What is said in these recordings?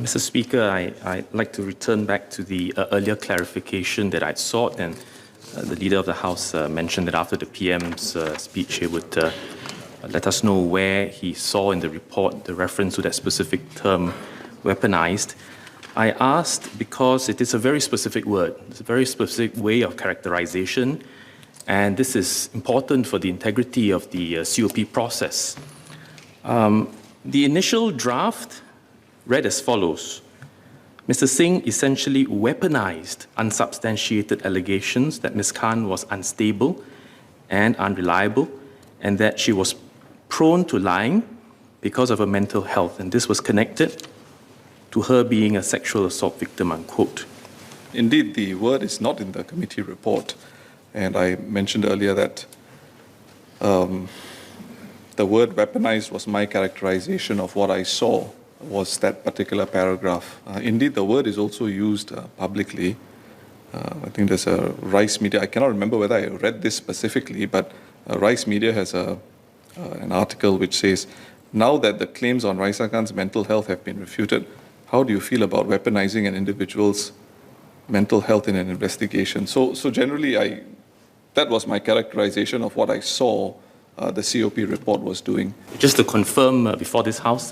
Mr. Speaker, I'd like to return back to the earlier clarification that I'd sought, and the Leader of the House mentioned that after the PM's speech, he would let us know where he saw in the report the reference to that specific term, weaponized. I asked because it is a very specific word. It's a very specific way of characterization, and this is important for the integrity of the COP process. The initial draft read as follows. Mr. Singh essentially weaponized unsubstantiated allegations that Ms. Khan was unstable and unreliable, and that she was prone to lying because of her mental health, and this was connected to her being a sexual assault victim, unquote. Indeed, the word is not in the committee report, and I mentioned earlier that the word weaponized was my characterization of what I saw was that particular paragraph. Indeed, the word is also used publicly. I think there's a Rice Media, I cannot remember whether I read this specifically, but Rice Media has an article which says, now that the claims on Raisa Khan's mental health have been refuted, how do you feel about weaponizing an individual's mental health in an investigation? So generally, that was my characterization of what I saw the COP report was doing. Just to confirm before this House,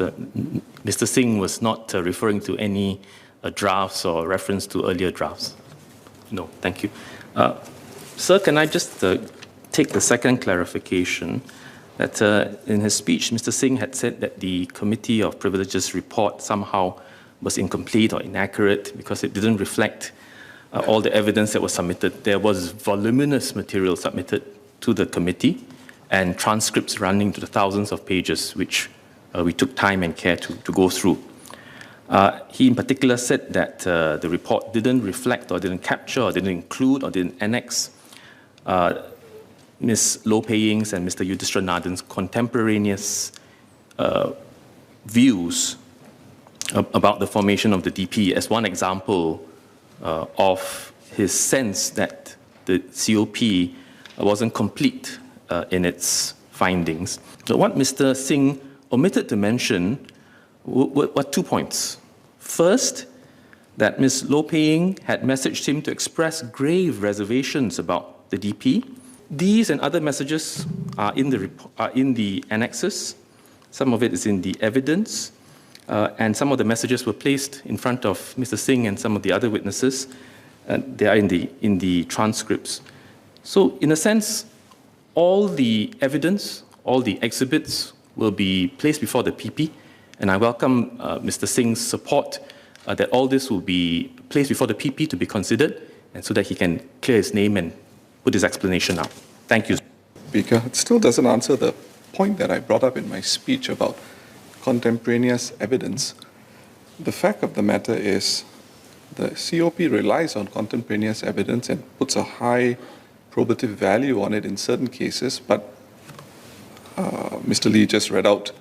Mr. Singh was not referring to any drafts or reference to earlier drafts. No, thank you. Sir, can I just take the second clarification that in his speech, Mr. Singh had said that the Committee of Privileges report somehow was incomplete or inaccurate because it didn't reflect all the evidence that was submitted. There was voluminous material submitted to the committee and transcripts running to the thousands of pages, which we took time and care to go through. He in particular said that the report didn't reflect or didn't capture or didn't include or didn't annex Ms. Loh Pei Ying's and Mr. Yudhishthira Naden's contemporaneous views about the formation of the DP as one example of his sense that the COP wasn't complete in its findings. So what Mr. Singh omitted to mention were 2 points. First, that Ms. Loh Pei Ying had messaged him to express grave reservations about the DP. These and other messages are in the annexes. Some of it is in the evidence, and some of the messages were placed in front of Mr. Singh and some of the other witnesses. They are in the transcripts. So, in a sense, all the evidence, all the exhibits will be placed before the PP, and I welcome Mr. Singh's support that all this will be placed before the PP to be considered, and so that he can clear his name and put his explanation out. Thank you. Speaker, it still doesn't answer the point that I brought up in my speech about contemporaneous evidence. The fact of the matter is the COP relies on contemporaneous evidence and puts a high probative value on it in certain cases, but Mr. Lee just read out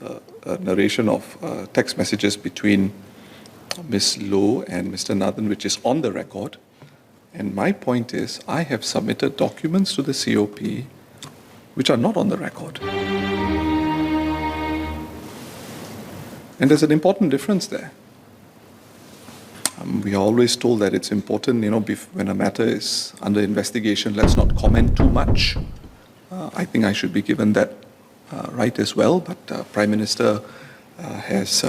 a narration of text messages between Ms. Loh and Mr. Naden, which is on the record. And my point is, I have submitted documents to the COP which are not on the record. And there's an important difference there. We are always told that it's important, when a matter is under investigation, let's not comment too much. I think I should be given that right as well, but Prime Minister has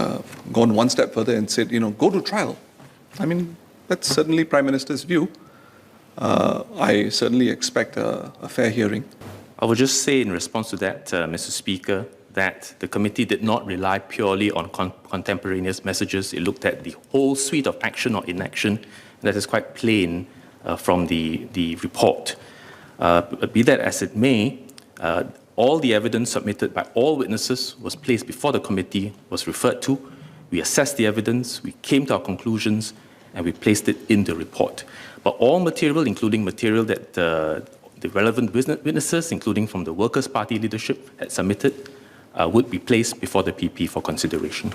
gone one step further and said, go to trial. I mean, that's certainly Prime Minister's view. I certainly expect a fair hearing. I will just say in response to that, Mr. Speaker, that the committee did not rely purely on contemporaneous messages. It looked at the whole suite of action or inaction. That is quite plain from the report. But be that as it may, all the evidence submitted by all witnesses was placed before the committee, was referred to. We assessed the evidence, we came to our conclusions, and we placed it in the report. But all material, including material that the relevant witnesses, including from the Workers' Party leadership, had submitted, would be placed before the PP for consideration.